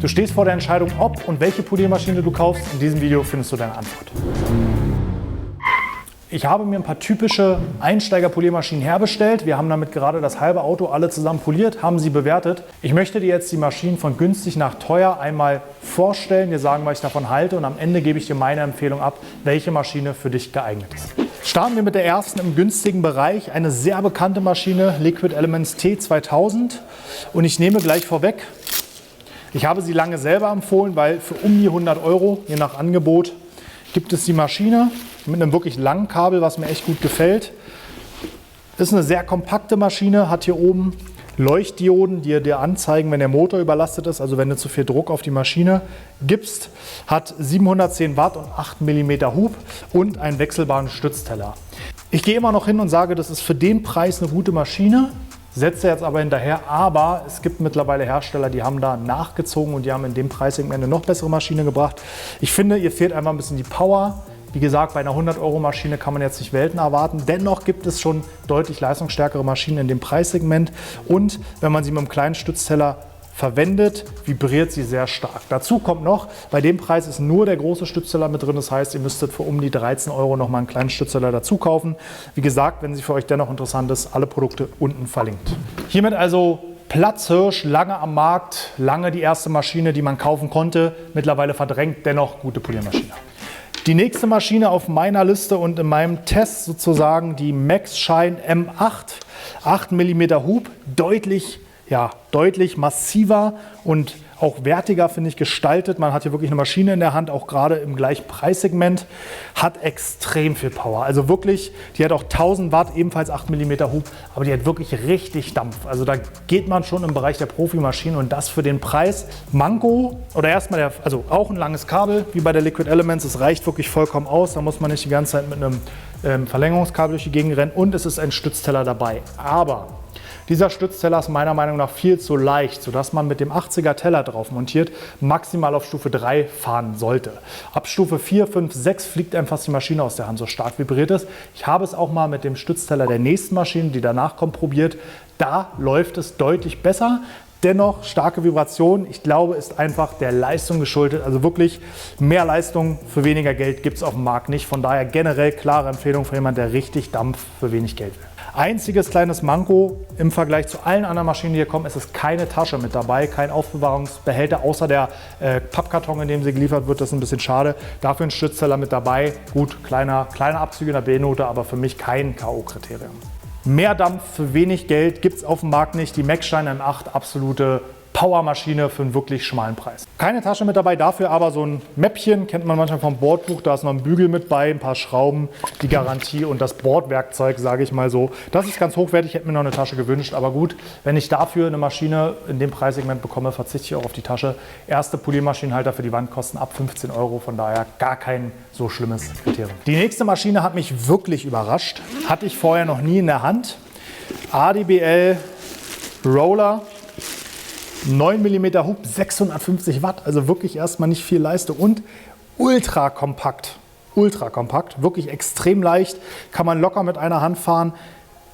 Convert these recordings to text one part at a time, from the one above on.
Du stehst vor der Entscheidung, ob und welche Poliermaschine du kaufst. In diesem Video findest du deine Antwort. Ich habe mir ein paar typische Einsteiger-Poliermaschinen herbestellt. Wir haben damit gerade das halbe Auto alle zusammen poliert, haben sie bewertet. Ich möchte dir jetzt die Maschinen von günstig nach teuer einmal vorstellen, dir sagen, was ich davon halte und am Ende gebe ich dir meine Empfehlung ab, welche Maschine für dich geeignet ist. Starten wir mit der ersten im günstigen Bereich, eine sehr bekannte Maschine, Liquid Elements T2000. Und ich nehme gleich vorweg, ich habe sie lange selber empfohlen, weil für um die 100 €, je nach Angebot, gibt es die Maschine mit einem wirklich langen Kabel, was mir echt gut gefällt. Ist eine sehr kompakte Maschine, hat hier oben Leuchtdioden, die dir anzeigen, wenn der Motor überlastet ist, also wenn du zu viel Druck auf die Maschine gibst. Hat 710 Watt und 8 mm Hub und einen wechselbaren Stützteller. Ich gehe immer noch hin und sage, das ist für den Preis eine gute Maschine. Setze jetzt aber hinterher, aber es gibt mittlerweile Hersteller, die haben da nachgezogen und die haben in dem Preissegment eine noch bessere Maschine gebracht. Ich finde, ihr fehlt einfach ein bisschen die Power. Wie gesagt, bei einer 100 € Maschine kann man jetzt nicht Welten erwarten. Dennoch gibt es schon deutlich leistungsstärkere Maschinen in dem Preissegment. Und wenn man sie mit einem kleinen Stützteller verwendet, vibriert sie sehr stark. Dazu kommt noch, bei dem Preis ist nur der große Stützteller mit drin. Das heißt, ihr müsstet für um die 13 € noch mal einen kleinen Stützteller dazu kaufen. Wie gesagt, wenn sie für euch dennoch interessant ist, alle Produkte unten verlinkt. Hiermit also Platzhirsch, lange am Markt, lange die erste Maschine, die man kaufen konnte. Mittlerweile verdrängt, dennoch gute Poliermaschine. Die nächste Maschine auf meiner Liste und in meinem Test sozusagen die Maxshine M8. 8 mm Hub, deutlich massiver und auch wertiger, finde ich, gestaltet. Man hat hier wirklich eine Maschine in der Hand, auch gerade im gleichen Preissegment. Hat extrem viel Power. Also wirklich, die hat auch 1000 Watt, ebenfalls 8 mm Hub, aber die hat wirklich richtig Dampf. Also da geht man schon im Bereich der Profimaschinen und das für den Preis. Manko, oder erstmal, also auch ein langes Kabel, wie bei der Liquid Elements. Es reicht wirklich vollkommen aus. Da muss man nicht die ganze Zeit mit einem Verlängerungskabel durch die Gegend rennen und es ist ein Stützteller dabei. Aber dieser Stützteller ist meiner Meinung nach viel zu leicht, sodass man mit dem 80er Teller drauf montiert maximal auf Stufe 3 fahren sollte. Ab Stufe 4, 5, 6 fliegt einem fast die Maschine aus der Hand, so stark vibriert es. Ich habe es auch mal mit dem Stützteller der nächsten Maschine, die danach kommt, probiert. Da läuft es deutlich besser. Dennoch starke Vibration, ich glaube, ist einfach der Leistung geschuldet. Also wirklich mehr Leistung für weniger Geld gibt es auf dem Markt nicht. Von daher generell klare Empfehlung für jemanden, der richtig Dampf für wenig Geld will. Einziges kleines Manko im Vergleich zu allen anderen Maschinen, die hier kommen, ist keine Tasche mit dabei, kein Aufbewahrungsbehälter, außer der Pappkarton, in dem sie geliefert wird. Das ist ein bisschen schade. Dafür ein Stützteller mit dabei. Gut, kleine Abzüge in der B-Note, aber für mich kein K.O.-Kriterium. Mehr Dampf für wenig Geld gibt es auf dem Markt nicht. Die Maxshine M8, absolute Powermaschine für einen wirklich schmalen Preis. Keine Tasche mit dabei, dafür aber so ein Mäppchen, kennt man manchmal vom Bordbuch. Da ist noch ein Bügel mit bei, ein paar Schrauben, die Garantie und das Bordwerkzeug, sage ich mal so. Das ist ganz hochwertig, ich hätte mir noch eine Tasche gewünscht. Aber gut, wenn ich dafür eine Maschine in dem Preissegment bekomme, verzichte ich auch auf die Tasche. Erste Poliermaschinenhalter für die Wand kosten ab 15 €, von daher gar kein so schlimmes Kriterium. Die nächste Maschine hat mich wirklich überrascht. Hatte ich vorher noch nie in der Hand. ADBL Roller. 9 mm Hub, 650 Watt, also wirklich erstmal nicht viel Leistung und ultra kompakt, wirklich extrem leicht, kann man locker mit einer Hand fahren.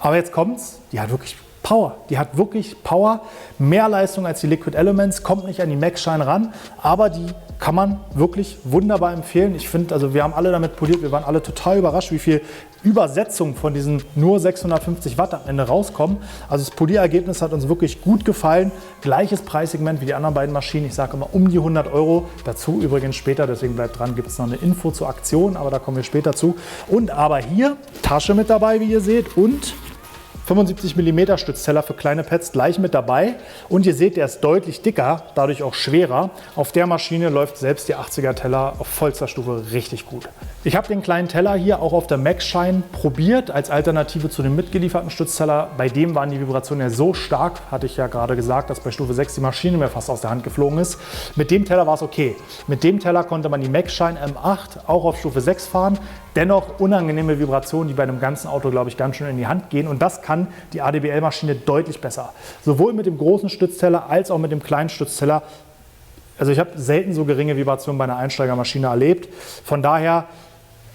Aber jetzt kommt's, die hat wirklich Power, mehr Leistung als die Liquid Elements, kommt nicht an die Maxshine ran, aber die kann man wirklich wunderbar empfehlen. Ich finde, also wir haben alle damit poliert, wir waren alle total überrascht, wie viel Übersetzung von diesen nur 650 Watt am Ende rauskommen. Also das Polierergebnis hat uns wirklich gut gefallen. Gleiches Preissegment wie die anderen beiden Maschinen. Ich sage immer um die 100 €. Dazu übrigens später, deswegen bleibt dran, gibt es noch eine Info zur Aktion, aber da kommen wir später zu. Und aber hier Tasche mit dabei, wie ihr seht, und 75 mm Stützteller für kleine Pads gleich mit dabei. Und ihr seht, der ist deutlich dicker, dadurch auch schwerer. Auf der Maschine läuft selbst die 80er Teller auf vollster Stufe richtig gut. Ich habe den kleinen Teller hier auch auf der Maxshine probiert, als Alternative zu dem mitgelieferten Stützteller. Bei dem waren die Vibrationen ja so stark, hatte ich ja gerade gesagt, dass bei Stufe 6 die Maschine mir fast aus der Hand geflogen ist. Mit dem Teller war es okay. Mit dem Teller konnte man die Maxshine M8 auch auf Stufe 6 fahren. Dennoch unangenehme Vibrationen, die bei einem ganzen Auto, glaube ich, ganz schön in die Hand gehen. Und das kann die ADBL-Maschine deutlich besser. Sowohl mit dem großen Stützteller als auch mit dem kleinen Stützteller. Also ich habe selten so geringe Vibrationen bei einer Einsteigermaschine erlebt. Von daher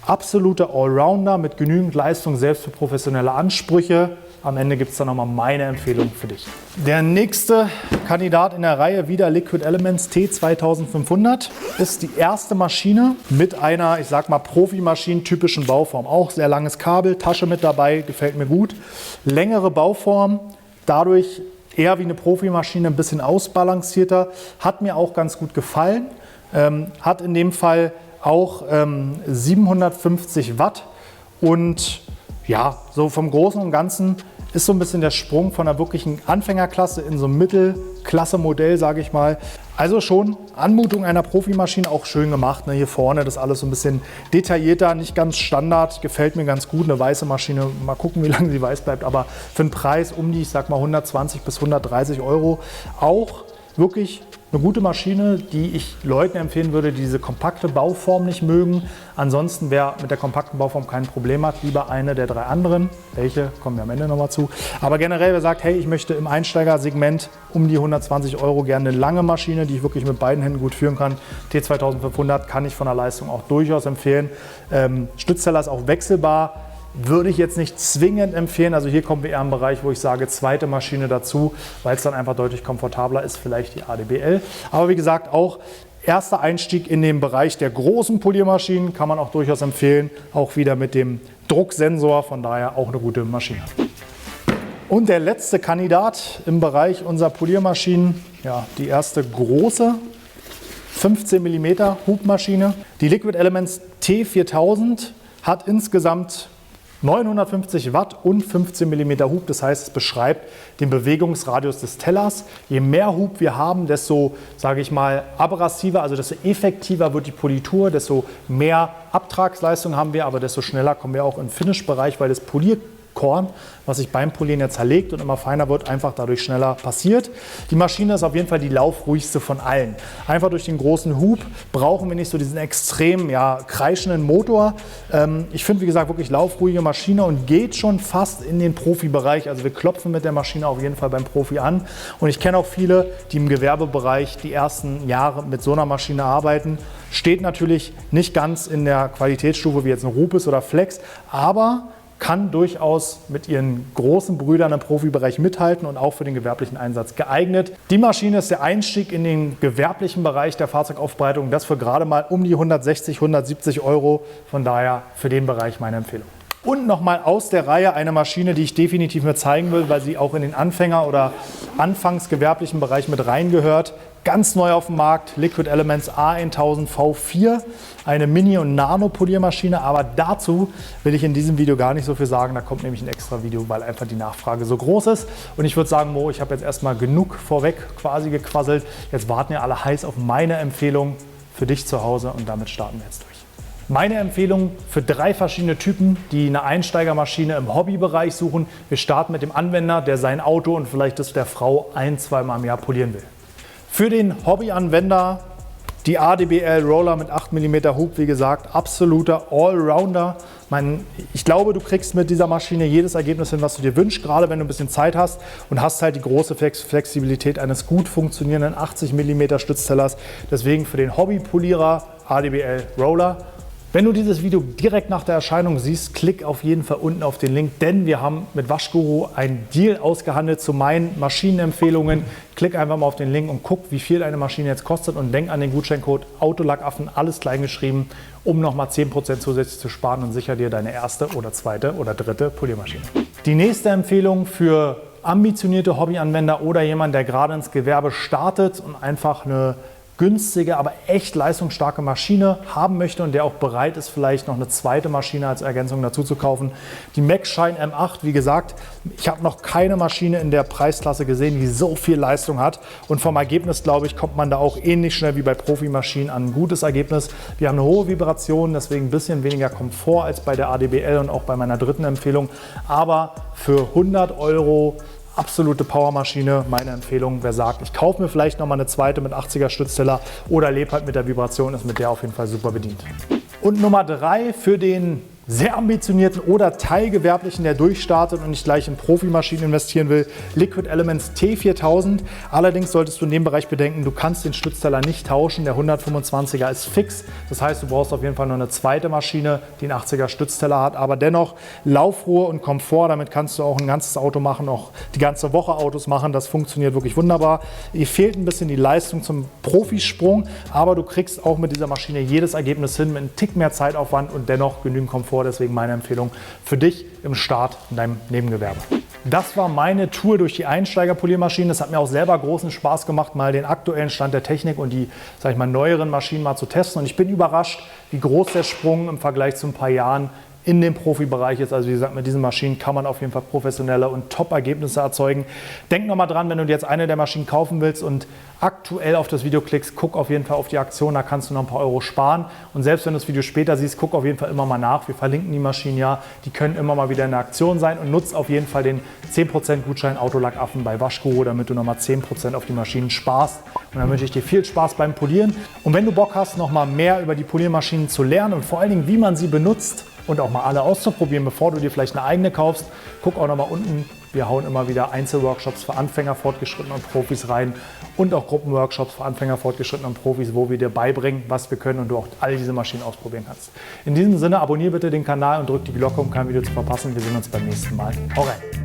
absolute Allrounder mit genügend Leistung, selbst für professionelle Ansprüche. Am Ende gibt es dann nochmal meine Empfehlung für dich. Der nächste Kandidat in der Reihe, wieder Liquid Elements T2500, ist die erste Maschine mit einer, ich sag mal, Profimaschinen-typischen Bauform. Auch sehr langes Kabel, Tasche mit dabei, gefällt mir gut. Längere Bauform, dadurch eher wie eine Profimaschine, ein bisschen ausbalancierter. Hat mir auch ganz gut gefallen. Hat in dem Fall auch 750 Watt und ja, so vom Großen und Ganzen ist so ein bisschen der Sprung von einer wirklichen Anfängerklasse in so ein Mittelklasse-Modell, sage ich mal. Also schon Anmutung einer Profimaschine, auch schön gemacht. Ne? Hier vorne das alles so ein bisschen detaillierter, nicht ganz Standard, gefällt mir ganz gut. Eine weiße Maschine, mal gucken, wie lange sie weiß bleibt, aber für einen Preis um die, ich sag mal 120 bis 130 Euro auch wirklich eine gute Maschine, die ich Leuten empfehlen würde, die diese kompakte Bauform nicht mögen. Ansonsten, wer mit der kompakten Bauform kein Problem hat, lieber eine der 3 anderen. Welche, kommen wir am Ende nochmal zu. Aber generell, wer sagt, hey, ich möchte im Einsteigersegment um die 120 Euro gerne eine lange Maschine, die ich wirklich mit beiden Händen gut führen kann. T2500 kann ich von der Leistung auch durchaus empfehlen. Stützteller ist auch wechselbar. Würde ich jetzt nicht zwingend empfehlen, also hier kommen wir eher im Bereich, wo ich sage, zweite Maschine dazu, weil es dann einfach deutlich komfortabler ist, vielleicht die ADBL. Aber wie gesagt, auch erster Einstieg in den Bereich der großen Poliermaschinen kann man auch durchaus empfehlen, auch wieder mit dem Drucksensor, von daher auch eine gute Maschine. Und der letzte Kandidat im Bereich unserer Poliermaschinen, ja, die erste große 15 mm Hubmaschine. Die Liquid Elements T4000 hat insgesamt 950 Watt und 15 mm Hub, das heißt, es beschreibt den Bewegungsradius des Tellers. Je mehr Hub wir haben, desto, sage ich mal, abrasiver, also desto effektiver wird die Politur, desto mehr Abtragsleistung haben wir, aber desto schneller kommen wir auch in den Finish-Bereich, weil das Polierkorn, was sich beim Polieren ja zerlegt und immer feiner wird, einfach dadurch schneller passiert. Die Maschine ist auf jeden Fall die laufruhigste von allen. Einfach durch den großen Hub brauchen wir nicht so diesen extrem kreischenden Motor. Ich finde, wie gesagt, wirklich laufruhige Maschine und geht schon fast in den Profibereich. Also wir klopfen mit der Maschine auf jeden Fall beim Profi an. Und ich kenne auch viele, die im Gewerbebereich die ersten Jahre mit so einer Maschine arbeiten. Steht natürlich nicht ganz in der Qualitätsstufe wie jetzt ein Rupes oder Flex, aber kann durchaus mit ihren großen Brüdern im Profibereich mithalten und auch für den gewerblichen Einsatz geeignet. Die Maschine ist der Einstieg in den gewerblichen Bereich der Fahrzeugaufbereitung. Das für gerade mal um die 160, 170 Euro. Von daher für den Bereich meine Empfehlung. Und nochmal aus der Reihe eine Maschine, die ich definitiv mir zeigen will, weil sie auch in den Anfänger- oder anfangsgewerblichen Bereich mit reingehört. Ganz neu auf dem Markt, Liquid Elements A1000 V4, eine Mini- und Nano-Poliermaschine, aber dazu will ich in diesem Video gar nicht so viel sagen, da kommt nämlich ein extra Video, weil einfach die Nachfrage so groß ist. Und ich würde sagen, Mo, ich habe jetzt erstmal genug vorweg quasi gequasselt, jetzt warten ja alle heiß auf meine Empfehlung für dich zu Hause und damit starten wir jetzt durch. Meine Empfehlung für 3 verschiedene Typen, die eine Einsteigermaschine im Hobbybereich suchen. Wir starten mit dem Anwender, der sein Auto und vielleicht das der Frau 1-2 Mal im Jahr polieren will. Für den Hobbyanwender die ADBL Roller mit 8 mm Hub, wie gesagt, absoluter Allrounder. Ich glaube, du kriegst mit dieser Maschine jedes Ergebnis hin, was du dir wünschst, gerade wenn du ein bisschen Zeit hast und hast halt die große Flexibilität eines gut funktionierenden 80 mm Stütztellers. Deswegen für den Hobbypolierer ADBL Roller. Wenn du dieses Video direkt nach der Erscheinung siehst, klick auf jeden Fall unten auf den Link, denn wir haben mit Waschguru einen Deal ausgehandelt zu meinen Maschinenempfehlungen. Klick einfach mal auf den Link und guck, wie viel eine Maschine jetzt kostet und denk an den Gutscheincode Autolackaffen, alles klein geschrieben, um nochmal 10% zusätzlich zu sparen und sicher dir deine erste oder zweite oder dritte Poliermaschine. Die nächste Empfehlung für ambitionierte Hobbyanwender oder jemand, der gerade ins Gewerbe startet und einfach eine günstige, aber echt leistungsstarke Maschine haben möchte und der auch bereit ist, vielleicht noch eine zweite Maschine als Ergänzung dazu zu kaufen. Die Maxshine M8, wie gesagt, ich habe noch keine Maschine in der Preisklasse gesehen, die so viel Leistung hat. Und vom Ergebnis, glaube ich, kommt man da auch ähnlich schnell wie bei Profimaschinen an ein gutes Ergebnis. Wir haben eine hohe Vibration, deswegen ein bisschen weniger Komfort als bei der ADBL und auch bei meiner dritten Empfehlung. Aber für 100 Euro absolute Powermaschine, meine Empfehlung. Wer sagt, ich kaufe mir vielleicht noch mal eine zweite mit 80er Stützteller oder lebe halt mit der Vibration, ist mit der auf jeden Fall super bedient. Und Nummer 3 für den sehr ambitionierten oder teilgewerblichen, der durchstartet und nicht gleich in Profimaschinen investieren will, Liquid Elements T4000. Allerdings solltest du in dem Bereich bedenken, du kannst den Stützteller nicht tauschen. Der 125er ist fix. Das heißt, du brauchst auf jeden Fall noch eine zweite Maschine, die einen 80er Stützteller hat. Aber dennoch Laufruhe und Komfort. Damit kannst du auch ein ganzes Auto machen, auch die ganze Woche Autos machen. Das funktioniert wirklich wunderbar. Ihr fehlt ein bisschen die Leistung zum Profisprung, aber du kriegst auch mit dieser Maschine jedes Ergebnis hin mit einem Tick mehr Zeitaufwand und dennoch genügend Komfort. Deswegen meine Empfehlung für dich im Start in deinem Nebengewerbe. Das war meine Tour durch die Einsteigerpoliermaschinen. Es hat mir auch selber großen Spaß gemacht, mal den aktuellen Stand der Technik und die, sag ich mal, neueren Maschinen mal zu testen. Und ich bin überrascht, wie groß der Sprung im Vergleich zu ein paar Jahren in dem Profibereich ist. Also wie gesagt, mit diesen Maschinen kann man auf jeden Fall professionelle und Top-Ergebnisse erzeugen. Denk nochmal dran, wenn du dir jetzt eine der Maschinen kaufen willst und aktuell auf das Video klickst, guck auf jeden Fall auf die Aktion, da kannst du noch ein paar Euro sparen. Und selbst wenn du das Video später siehst, guck auf jeden Fall immer mal nach. Wir verlinken die Maschinen ja, die können immer mal wieder in der Aktion sein und nutzt auf jeden Fall den 10% Gutschein Autolackaffen bei Waschguru, damit du nochmal 10% auf die Maschinen sparst. Und dann wünsche ich dir viel Spaß beim Polieren. Und wenn du Bock hast, nochmal mehr über die Poliermaschinen zu lernen und vor allen Dingen, wie man sie benutzt, und auch mal alle auszuprobieren, bevor du dir vielleicht eine eigene kaufst. Guck auch noch mal unten, wir hauen immer wieder Einzelworkshops für Anfänger, Fortgeschrittene und Profis rein und auch Gruppenworkshops für Anfänger, Fortgeschrittene und Profis, wo wir dir beibringen, was wir können und du auch all diese Maschinen ausprobieren kannst. In diesem Sinne, abonniere bitte den Kanal und drück die Glocke, um kein Video zu verpassen. Wir sehen uns beim nächsten Mal. Hau rein!